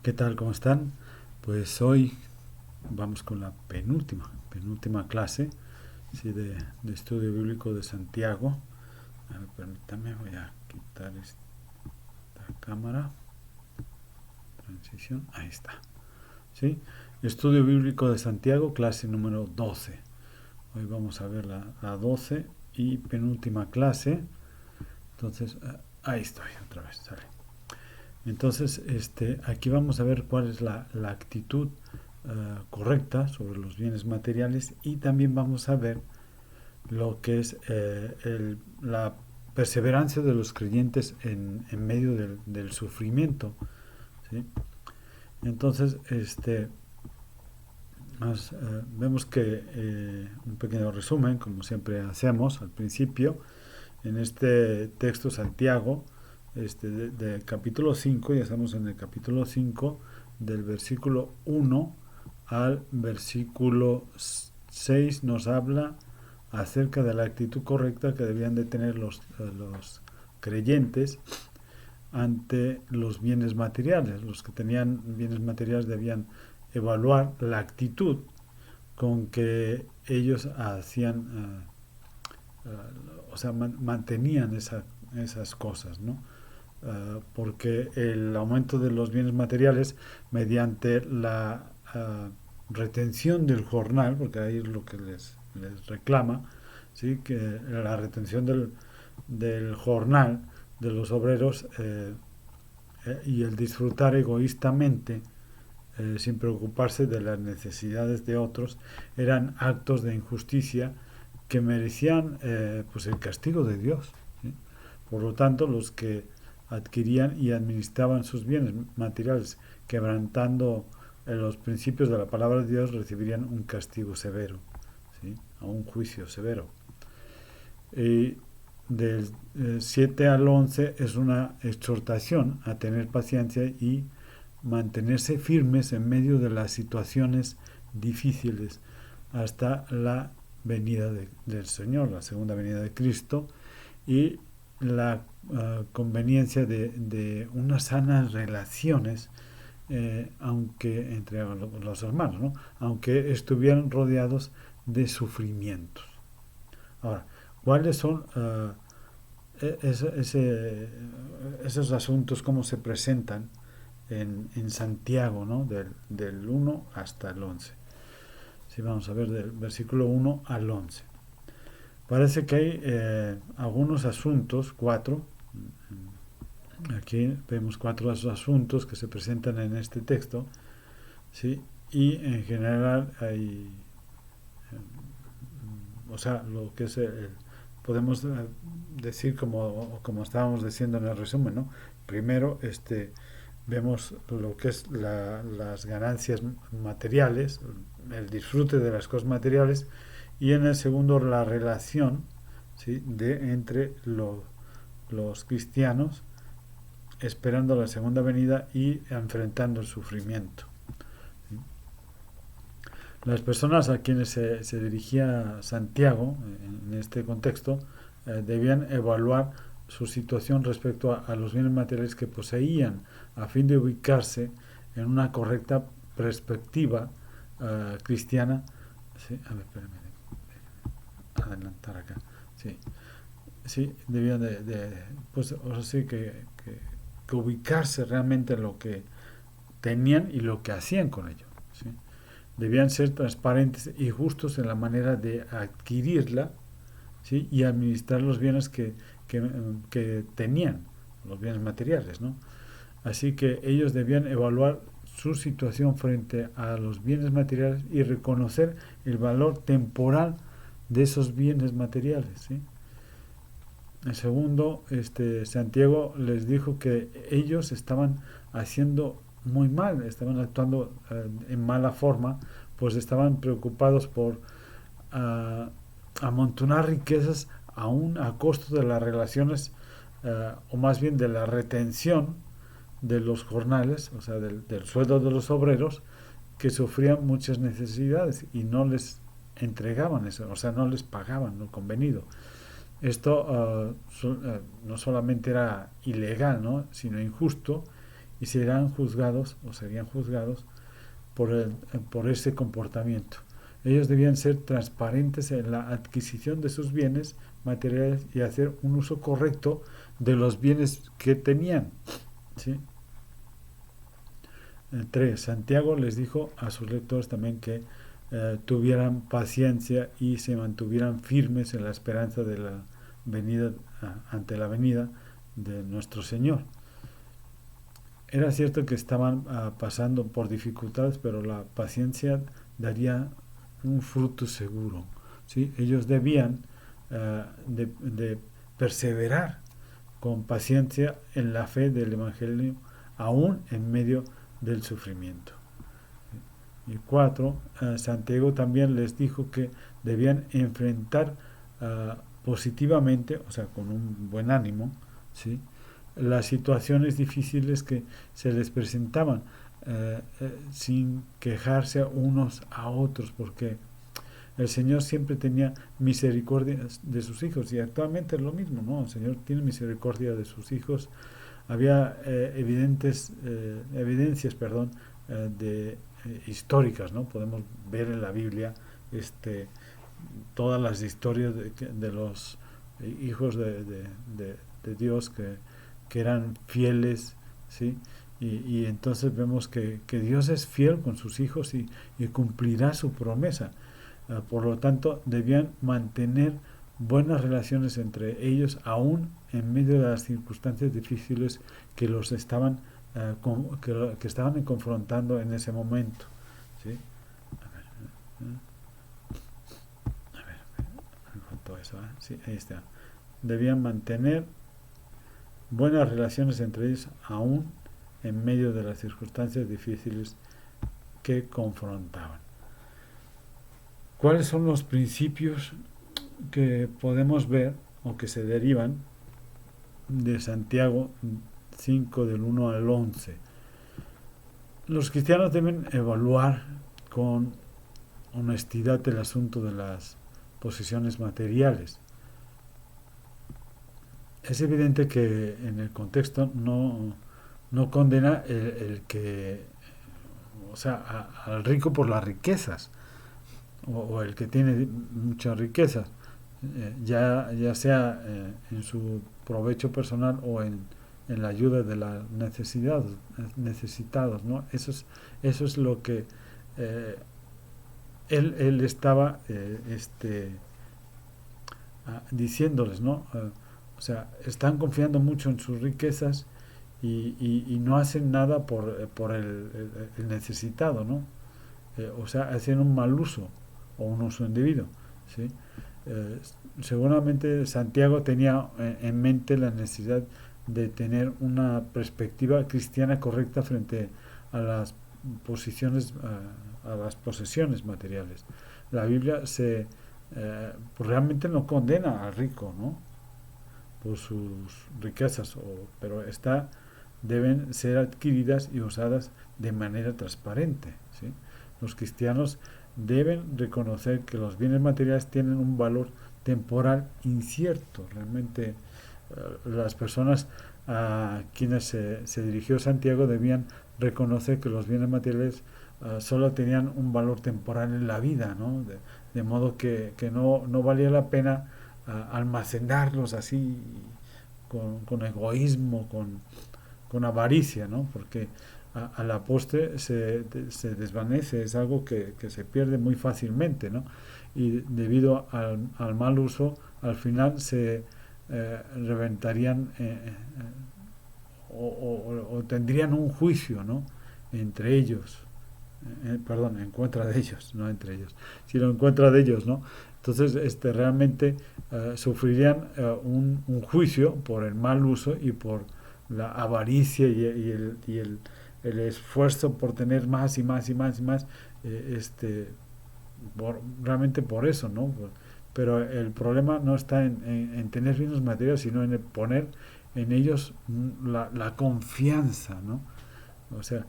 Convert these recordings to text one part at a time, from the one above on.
¿Qué tal? ¿Cómo están? Pues hoy vamos con la penúltima clase, sí, de estudio bíblico de Santiago. A ver, permítame, voy a quitar esta cámara. Transición, ahí está. ¿Sí? Estudio bíblico de Santiago, clase número 12. Hoy vamos a ver la 12 y penúltima clase. Entonces, ahí estoy, otra vez, sale. Entonces, aquí vamos a ver cuál es la actitud correcta sobre los bienes materiales, y también vamos a ver lo que es la perseverancia de los creyentes en medio del sufrimiento, ¿sí? Entonces, vemos que un pequeño resumen, como siempre hacemos al principio, en este texto Santiago, de capítulo 5, ya estamos en el capítulo 5, del versículo 1 al versículo 6, nos habla acerca de la actitud correcta que debían de tener los creyentes ante los bienes materiales. Los que tenían bienes materiales debían evaluar la actitud con que ellos hacían, o sea, mantenían esas cosas, ¿no? Porque el aumento de los bienes materiales mediante la retención del jornal, porque ahí es lo que les reclama, ¿sí? Que la retención del jornal de los obreros, y el disfrutar egoístamente, sin preocuparse de las necesidades de otros, eran actos de injusticia que merecían pues el castigo de Dios, ¿sí? Por lo tanto, los que adquirían y administraban sus bienes materiales quebrantando los principios de la palabra de Dios recibirían un castigo severo, ¿sí? A un juicio severo. Y del 7 al 11 es una exhortación a tener paciencia y mantenerse firmes en medio de las situaciones difíciles hasta la venida del Señor, la segunda venida de Cristo, y la conveniencia de unas sanas relaciones, aunque entre los hermanos, ¿no? Aunque estuvieran rodeados de sufrimientos. Ahora, ¿cuáles son esos asuntos, cómo se presentan en Santiago, ¿no? Del 1 hasta el 11? Si vamos a ver del versículo 1 al 11. Parece que hay algunos asuntos, cuatro. Aquí vemos cuatro asuntos que se presentan en este texto, ¿sí? Y en general hay, o sea, lo que es podemos decir, como estábamos diciendo en el resumen, ¿no? Primero, vemos lo que es las ganancias materiales, el disfrute de las cosas materiales, y en el segundo la relación, ¿sí? Entre los cristianos esperando la segunda venida y enfrentando el sufrimiento. Las personas a quienes se dirigía Santiago en este contexto debían evaluar su situación respecto a los bienes materiales que poseían, a fin de ubicarse en una correcta perspectiva cristiana. Sí, a ver, espérame, adelantar acá. Sí, sí, debían pues, o sea, sí, que ubicarse realmente en lo que tenían y lo que hacían con ello, ¿sí? Debían ser transparentes y justos en la manera de adquirirla, ¿sí? Y administrar los bienes que tenían, los bienes materiales, ¿no? Así que ellos debían evaluar su situación frente a los bienes materiales y reconocer el valor temporal de esos bienes materiales, ¿sí? En segundo, Santiago les dijo que ellos estaban haciendo muy mal, estaban actuando en mala forma, pues estaban preocupados por uh, amontonar riquezas aún a costo de las relaciones, o más bien de la retención de los jornales, o sea, del sueldo de los obreros, que sufrían muchas necesidades y no les entregaban eso, o sea, no les pagaban lo convenido. Esto no solamente era ilegal, ¿no? Sino injusto, y serían juzgados por ese comportamiento. Ellos debían ser transparentes en la adquisición de sus bienes materiales y hacer un uso correcto de los bienes que tenían. ¿Sí? 3. Santiago les dijo a sus lectores también que tuvieran paciencia y se mantuvieran firmes en la esperanza de la venida, ante la venida de nuestro Señor. Era cierto que estaban pasando por dificultades, pero la paciencia daría un fruto seguro. ¿Sí? Ellos debían de perseverar con paciencia en la fe del Evangelio, aún en medio del sufrimiento. Y 4, Santiago también les dijo que debían enfrentar positivamente, o sea, con un buen ánimo, ¿sí?, las situaciones difíciles que se les presentaban, sin quejarse unos a otros, porque el Señor siempre tenía misericordia de sus hijos, y actualmente es lo mismo, ¿no? El Señor tiene misericordia de sus hijos. Había evidencias, históricas, ¿no? Podemos ver en la Biblia todas las historias de los hijos de Dios que eran fieles, ¿sí? Y entonces vemos que Dios es fiel con sus hijos y cumplirá su promesa. Por lo tanto, debían mantener buenas relaciones entre ellos, aún en medio de las circunstancias difíciles que los estaban que estaban confrontando en ese momento. ¿Sí? A ver, me faltó eso, ¿eh? Sí, ahí está. Debían mantener buenas relaciones entre ellos, aún en medio de las circunstancias difíciles que confrontaban. ¿Cuáles son los principios que podemos ver o que se derivan de Santiago 5 del 1 al 11? Los cristianos deben evaluar con honestidad el asunto de las posesiones materiales. Es evidente que en el contexto no condena el que, o sea, al rico por las riquezas, o el que tiene muchas riquezas, ya sea en su provecho personal o en la ayuda de los necesitados, ¿no? Eso es lo que él estaba diciéndoles, ¿no? O sea, están confiando mucho en sus riquezas y no hacen nada por el necesitado, ¿no? O sea, hacen un mal uso o un uso indebido, ¿sí? Seguramente Santiago tenía en mente la necesidad de tener una perspectiva cristiana correcta frente a las a las posesiones materiales. La Biblia pues realmente no condena al rico, ¿no?, por sus riquezas, pero deben ser adquiridas y usadas de manera transparente, ¿sí? Los cristianos deben reconocer que los bienes materiales tienen un valor temporal incierto. Realmente las personas a quienes se dirigió Santiago debían reconocer que los bienes materiales solo tenían un valor temporal en la vida, ¿no? De modo que no valía la pena almacenarlos así con egoísmo, con avaricia, ¿no? Porque a la postre se desvanece, es algo que se pierde muy fácilmente, ¿no? Y debido al mal uso, al final se reventarían o tendrían un juicio, ¿no?, entre ellos, perdón, en contra de ellos, no entre ellos, sino en contra de ellos, ¿no? Entonces, realmente sufrirían un juicio por el mal uso y por la avaricia y el esfuerzo por tener más y más y más y más, realmente por eso, ¿no? Pero el problema no está en tener bienes materiales, sino en poner en ellos la confianza, ¿no? O sea,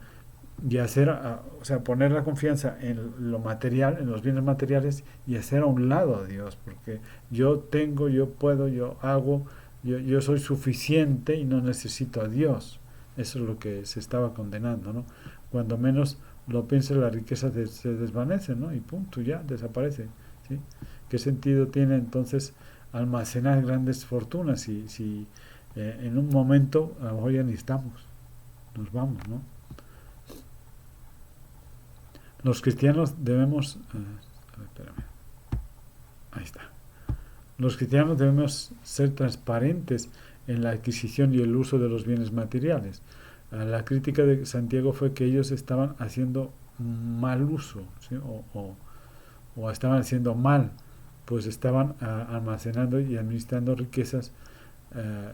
poner la confianza en lo material, en los bienes materiales, y hacer a un lado a Dios, porque yo tengo, yo puedo, yo hago, yo soy suficiente y no necesito a Dios, Eso es lo que se estaba condenando, ¿no? Cuando menos lo piense, la riqueza se desvanece, ¿no? Y punto, ya desaparece, ¿sí? ¿Qué sentido tiene entonces almacenar grandes fortunas si en un momento a lo mejor ya ni estamos, nos vamos, ¿no? Los cristianos debemos... a ver, espérame, ahí está. Los cristianos debemos ser transparentes en la adquisición y el uso de los bienes materiales. La crítica de Santiago fue que ellos estaban haciendo mal uso, ¿sí? O estaban haciendo mal, pues estaban almacenando y administrando riquezas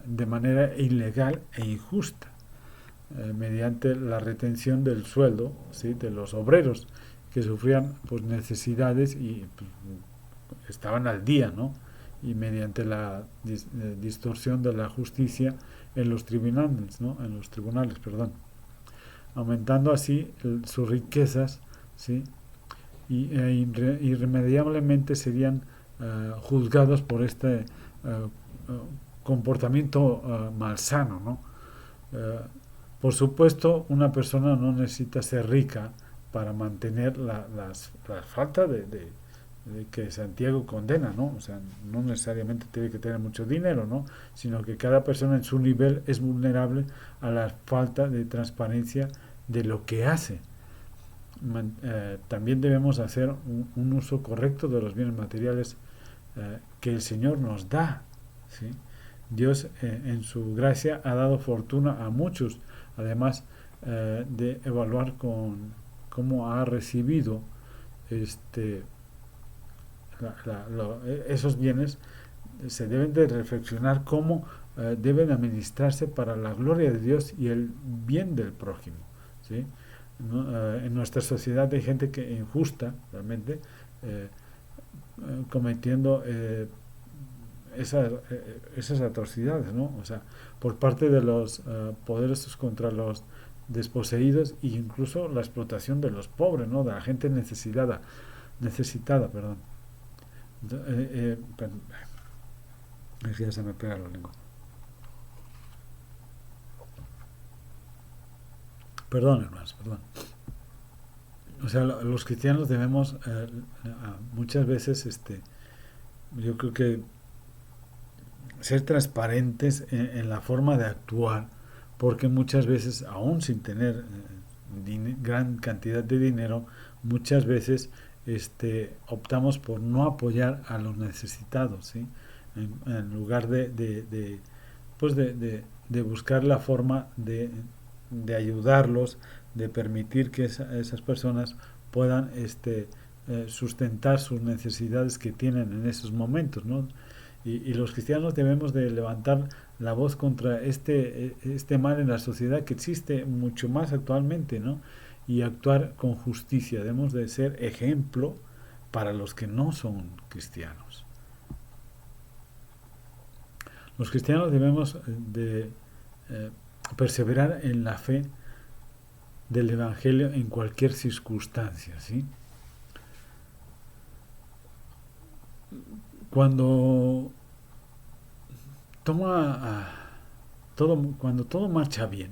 de manera ilegal e injusta, mediante la retención del sueldo, ¿sí? De los obreros que sufrían pues necesidades y pues, estaban al día, ¿no? Y mediante la distorsión de la justicia en los tribunales, ¿no? En los tribunales, perdón, aumentando así sus riquezas, ¿sí? Y irremediablemente serían juzgados por este comportamiento malsano, ¿no? Eh, por supuesto, una persona no necesita ser rica para mantener las faltas de que Santiago condena, ¿no? O sea, no necesariamente tiene que tener mucho dinero, ¿no? Sino que cada persona en su nivel es vulnerable a la falta de transparencia de lo que hace. También debemos hacer un uso correcto de los bienes materiales que el Señor nos da, ¿sí? Dios en su gracia ha dado fortuna a muchos, además de evaluar con cómo ha recibido este esos bienes, se deben de reflexionar cómo deben administrarse para la gloria de Dios y el bien del prójimo, ¿sí? ¿No? En nuestra sociedad hay gente que injusta realmente cometiendo esas atrocidades, ¿no? O sea, por parte de los poderes contra los desposeídos e incluso la explotación de los pobres, ¿no? De la gente necesitada, perdón. Es que ya se me pega la lengua. Perdón, hermanos, perdón. O sea, los cristianos debemos muchas veces, yo creo que ser transparentes en la forma de actuar, porque muchas veces, aún sin tener gran cantidad de dinero, muchas veces optamos por no apoyar a los necesitados, ¿sí? En lugar pues de buscar la forma de ayudarlos, de permitir que esas personas puedan sustentar sus necesidades que tienen en esos momentos, ¿no? Y los cristianos debemos de levantar la voz contra este mal en la sociedad que existe mucho más actualmente, ¿no? Y actuar con justicia. Debemos de ser ejemplo para los que no son cristianos. Los cristianos debemos de perseverar en la fe del Evangelio en cualquier circunstancia, ¿sí? Cuando cuando todo marcha bien,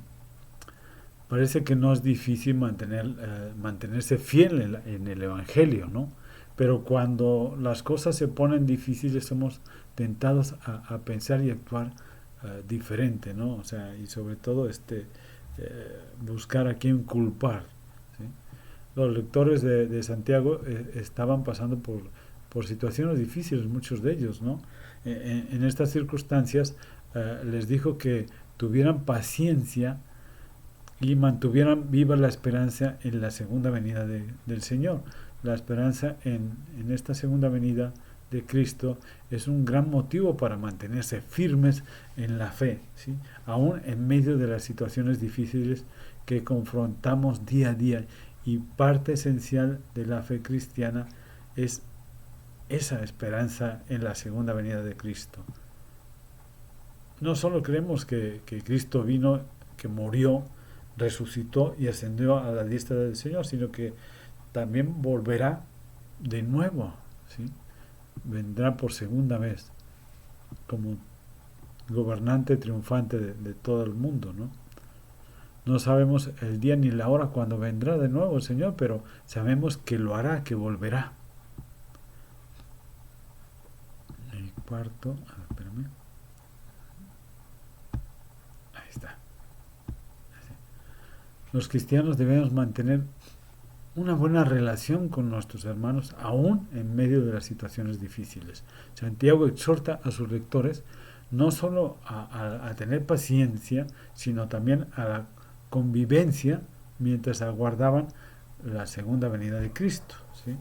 parece que no es difícil mantenerse fiel en el Evangelio, ¿no? Pero cuando las cosas se ponen difíciles, somos tentados a pensar y actuar diferente, ¿no? O sea, y sobre todo buscar a quién culpar, ¿sí? Los lectores de Santiago estaban pasando por situaciones difíciles, muchos de ellos, ¿no? En estas circunstancias les dijo que tuvieran paciencia y mantuvieran viva la esperanza en la segunda venida del Señor. La esperanza en esta segunda venida de Cristo es un gran motivo para mantenerse firmes en la fe, ¿sí? Aún en medio de las situaciones difíciles que confrontamos día a día. Y parte esencial de la fe cristiana es esa esperanza en la segunda venida de Cristo. No solo creemos que Cristo vino, que murió, resucitó y ascendió a la diestra del Señor, sino que también volverá de nuevo, ¿sí? Vendrá por segunda vez como gobernante triunfante de todo el mundo, ¿no? No sabemos el día ni la hora cuando vendrá de nuevo el Señor, pero sabemos que lo hará, que volverá. El cuarto, espérame. Ahí está. Los cristianos debemos mantener una buena relación con nuestros hermanos, aún en medio de las situaciones difíciles. Santiago exhorta a sus lectores no solo a tener paciencia, sino también a la convivencia mientras aguardaban la segunda venida de Cristo. ¿Sí?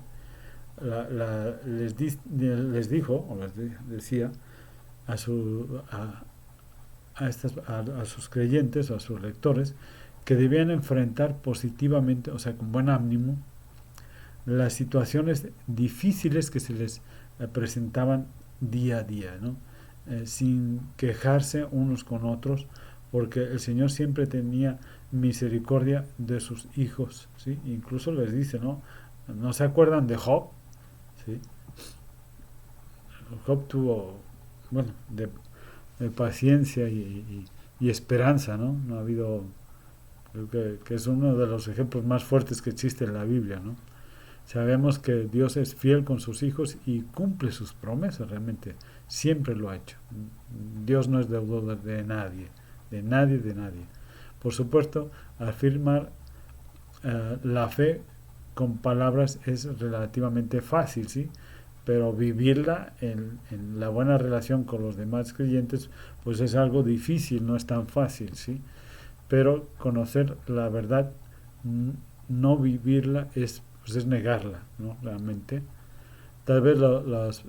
Les dijo, o les decía, a, su, a sus creyentes o a sus lectores, que debían enfrentar positivamente, o sea, con buen ánimo, las situaciones difíciles que se les presentaban día a día, ¿no? Sin quejarse unos con otros, porque el Señor siempre tenía misericordia de sus hijos, ¿sí? Incluso les dice, ¿no? ¿No se acuerdan de Job? ¿Sí? Job tuvo, bueno, de paciencia y esperanza, ¿no? No ha habido, creo que es uno de los ejemplos más fuertes que existe en la Biblia, ¿no? Sabemos que Dios es fiel con sus hijos y cumple sus promesas, realmente. Siempre lo ha hecho. Dios no es deudor de nadie, de nadie, de nadie. Por supuesto, afirmar la fe con palabras es relativamente fácil, ¿sí? Pero vivirla en la buena relación con los demás creyentes, pues es algo difícil, no es tan fácil, ¿sí? Pero conocer la verdad, no vivirla pues es negarla, ¿no? Realmente. Tal vez los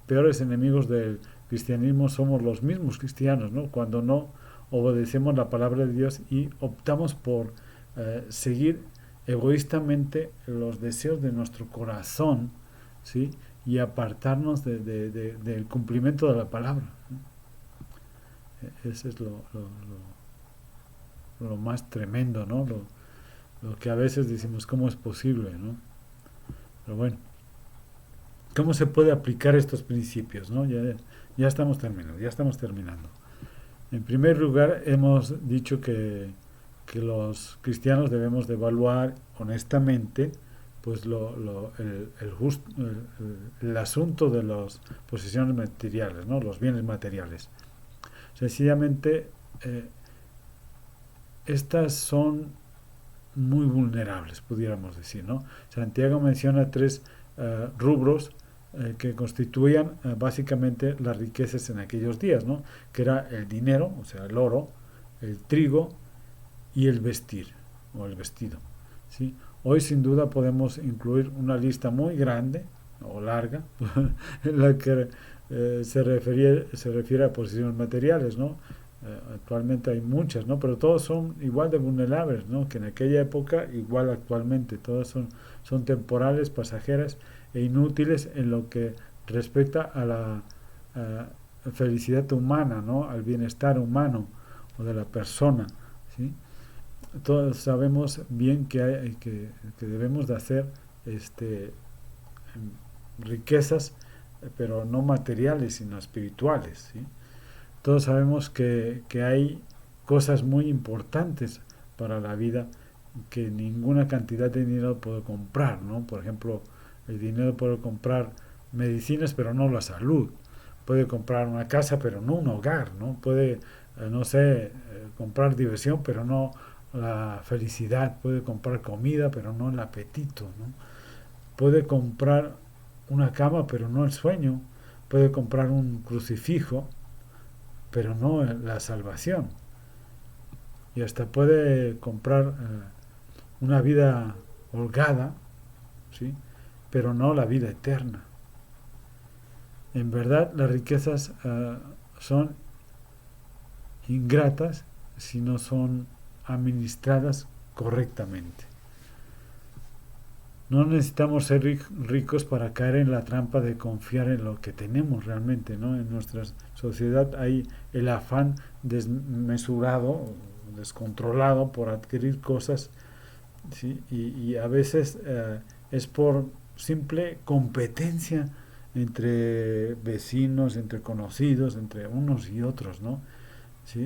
peores enemigos del cristianismo somos los mismos cristianos, ¿no? Cuando no obedecemos la palabra de Dios y optamos por seguir egoístamente los deseos de nuestro corazón, ¿sí? Y apartarnos del cumplimiento de la palabra, ¿no? Ese es lo más tremendo, ¿no? Lo que a veces decimos, ¿cómo es posible, ¿no? Pero bueno, ¿cómo se puede aplicar estos principios, ¿no? Ya estamos terminando. En primer lugar, hemos dicho que los cristianos debemos de evaluar honestamente pues el asunto de las posesiones materiales, ¿no? Los bienes materiales. Sencillamente, estas son muy vulnerables, pudiéramos decir, ¿no? Santiago menciona tres rubros que constituían básicamente las riquezas en aquellos días, ¿no? Que era el dinero, o sea, el oro, el trigo y el vestir, o el vestido, ¿sí? Hoy sin duda podemos incluir una lista muy grande o larga en la que se refiere a posiciones materiales, ¿no? Actualmente hay muchas, ¿no? Pero todos son igual de vulnerables, ¿no? Que en aquella época, igual actualmente. Todas son temporales, pasajeras e inútiles en lo que respecta a la felicidad humana, ¿no? Al bienestar humano o de la persona, ¿sí? Todos sabemos bien que debemos de hacer riquezas, pero no materiales, sino espirituales, ¿sí? Todos sabemos que hay cosas muy importantes para la vida que ninguna cantidad de dinero puede comprar, ¿no? Por ejemplo, el dinero puede comprar medicinas, pero no la salud. Puede comprar una casa, pero no un hogar, ¿no? Puede, no sé, comprar diversión, pero no la felicidad. Puede comprar comida, pero no el apetito, ¿no? Puede comprar una cama, pero no el sueño. Puede comprar un crucifijo, pero no la salvación. Y hasta puede comprar una vida holgada, ¿sí? Pero no la vida eterna. En verdad, las riquezas son ingratas si no son administradas correctamente. No necesitamos ser ricos para caer en la trampa de confiar en lo que tenemos realmente, ¿no? En nuestra sociedad hay el afán desmesurado, descontrolado por adquirir cosas, ¿sí? Y a veces es por simple competencia entre vecinos, entre conocidos, entre unos y otros, ¿no? ¿sí?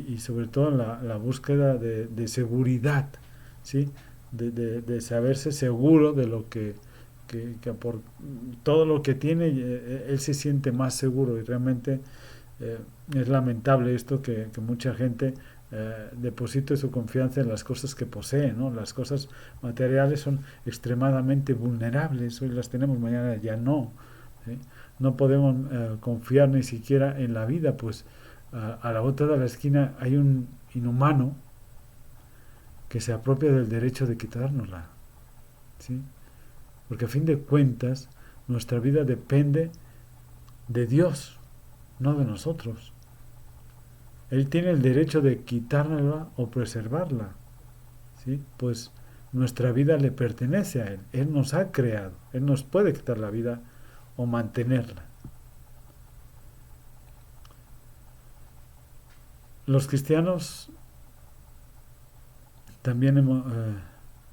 Y sobre todo la búsqueda de seguridad, ¿sí? De saberse seguro de lo que por todo lo que tiene, él se siente más seguro y realmente eh, es lamentable esto que mucha gente deposite su confianza en las cosas que posee, ¿no? Las cosas materiales son extremadamente vulnerables, hoy las tenemos, mañana ya no, ¿sí? No podemos confiar ni siquiera en la vida, pues a la otra de la esquina hay un inhumano que se apropia del derecho de quitárnosla, ¿sí? Porque a fin de cuentas nuestra vida depende de Dios, no de nosotros. Él tiene el derecho de quitárnosla o preservarla, ¿sí? Pues nuestra vida le pertenece a Él. Él nos ha creado. Él nos puede quitar la vida o mantenerla. Los cristianos también hemos...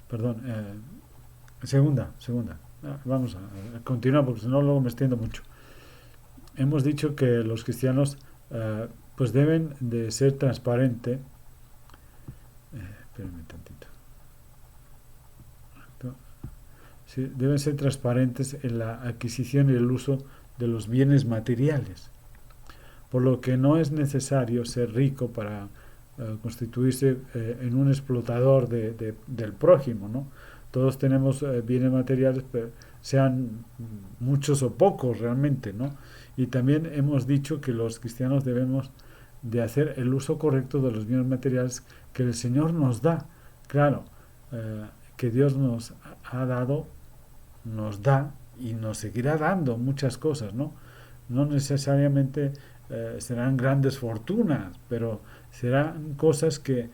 perdón, segunda. Vamos a continuar porque si no luego me extiendo mucho. Hemos dicho que los cristianos pues deben de ser transparentes. Espérame tantito. Sí, deben ser transparentes en la adquisición y el uso de los bienes materiales, por lo que no es necesario ser rico para constituirse en un explotador del prójimo, ¿no? Todos tenemos bienes materiales, sean muchos o pocos realmente, ¿no? Y también hemos dicho que los cristianos debemos de hacer el uso correcto de los bienes materiales que el Señor nos da. Claro, que Dios nos ha dado, nos da y nos seguirá dando muchas cosas, ¿no? No necesariamente serán grandes fortunas, pero serán cosas que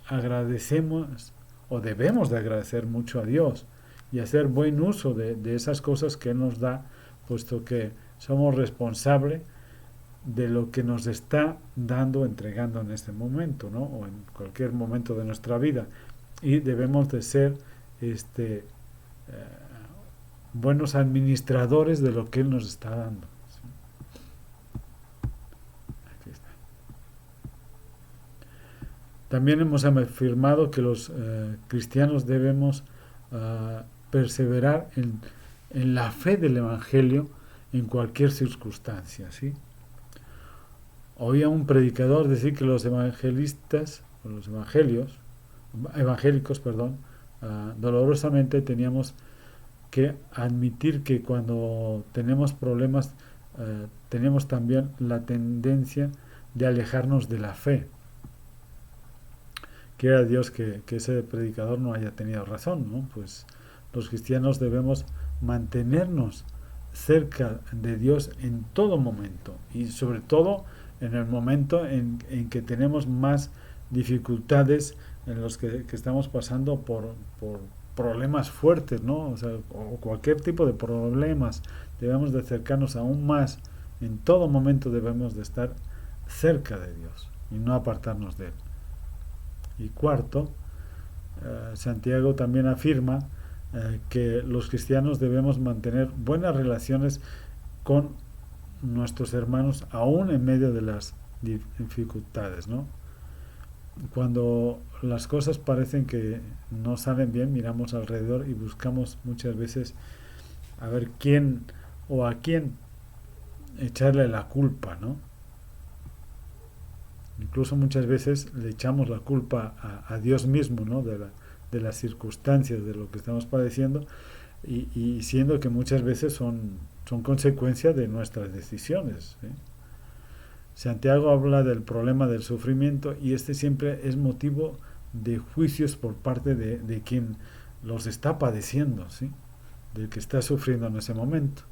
agradecemos o debemos de agradecer mucho a Dios y hacer buen uso de esas cosas que Él nos da, puesto que somos responsables de lo que nos está dando, entregando en este momento, ¿no? O en cualquier momento de nuestra vida. Y debemos de ser buenos administradores de lo que Él nos está dando. Aquí está. También hemos afirmado que los cristianos debemos perseverar en la fe del Evangelio en cualquier circunstancia, ¿sí? Oía un predicador decir que los evangelistas, o los evangélicos, perdón, dolorosamente teníamos que admitir que cuando tenemos problemas tenemos también la tendencia de alejarnos de la fe. Quiera Dios que ese predicador no haya tenido razón, ¿no? Pues los cristianos debemos mantenernos cerca de Dios en todo momento y sobre todo en el momento en que tenemos más dificultades, en los que estamos pasando por problemas fuertes, ¿no? O sea, o cualquier tipo de problemas, debemos de acercarnos aún más. En todo momento debemos de estar cerca de Dios y no apartarnos de Él. Y cuarto, Santiago también afirma que los cristianos debemos mantener buenas relaciones con nuestros hermanos aún en medio de las dificultades, ¿no? Cuando las cosas parecen que no salen bien, miramos alrededor y buscamos muchas veces a ver quién o a quién echarle la culpa, ¿no? Incluso muchas veces le echamos la culpa a Dios mismo, ¿no? De las circunstancias, de lo que estamos padeciendo, y siendo que muchas veces son consecuencia de nuestras decisiones, ¿sí? Santiago habla del problema del sufrimiento y este siempre es motivo de juicios por parte de quien los está padeciendo, ¿sí? Del que está sufriendo en ese momento.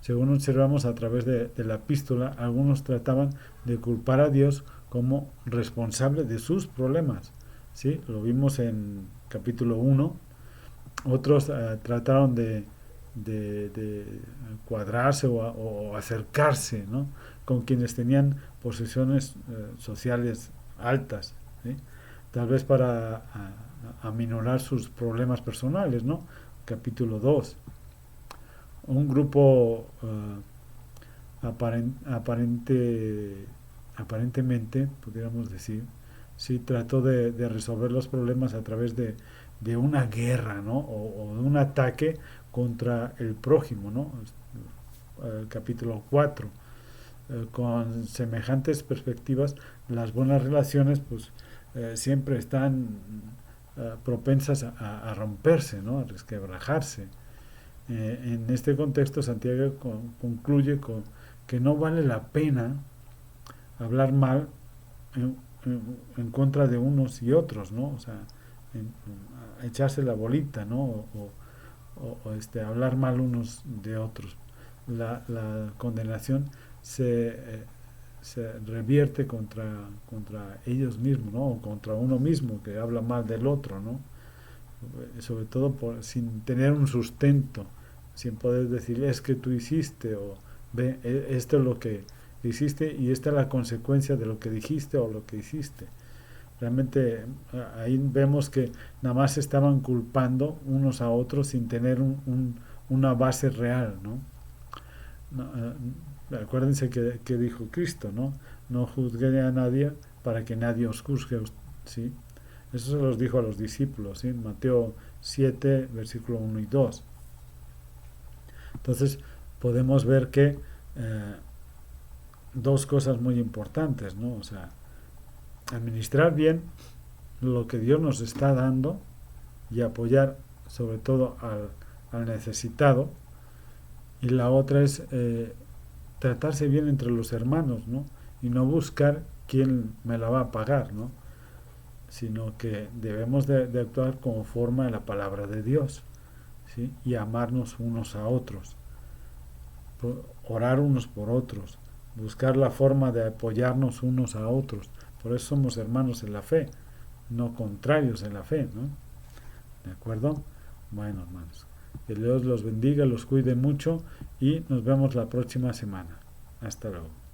Según observamos a través de la epístola, algunos trataban de culpar a Dios como responsable de sus problemas, ¿sí? Lo vimos en capítulo 1. Otros trataron de cuadrarse o acercarse, ¿no? Con quienes tenían posiciones sociales altas, ¿sí? Tal vez para aminorar sus problemas personales, ¿no? Capítulo 2. Un grupo aparentemente, pudiéramos decir, sí trató de resolver los problemas a través de una guerra, ¿no? O de un ataque contra el prójimo, ¿no? Capítulo 4. Con semejantes perspectivas, las buenas relaciones pues siempre están propensas a romperse, ¿no? A resquebrajarse. En este contexto, Santiago concluye que no vale la pena hablar mal en contra de unos y otros, ¿no? O sea, echarse la bolita, ¿no? Hablar mal unos de otros. La condenación se revierte contra ellos mismos, ¿no? O contra uno mismo que habla mal del otro, ¿no? Sobre todo sin tener un sustento, sin poder decir es que tú hiciste o ve, esto es lo que hiciste y esta es la consecuencia de lo que dijiste o lo que hiciste. Realmente ahí vemos que nada más se estaban culpando unos a otros sin tener una base real, ¿no? Acuérdense que dijo Cristo, ¿no? No juzgue a nadie para que nadie os juzgue, ¿sí? Eso se los dijo a los discípulos, ¿sí? Mateo 7, versículo 1 y 2. Entonces podemos ver que dos cosas muy importantes, ¿no? O sea, administrar bien lo que Dios nos está dando y apoyar sobre todo al necesitado. Y la otra es tratarse bien entre los hermanos, ¿no? Y no buscar quién me la va a pagar, ¿no? Sino que debemos de actuar como forma de la palabra de Dios, ¿sí? Y amarnos unos a otros, orar unos por otros, buscar la forma de apoyarnos unos a otros. Por eso somos hermanos en la fe, no contrarios en la fe, ¿no? ¿De acuerdo? Bueno, hermanos, que Dios los bendiga, los cuide mucho y nos vemos la próxima semana. Hasta luego.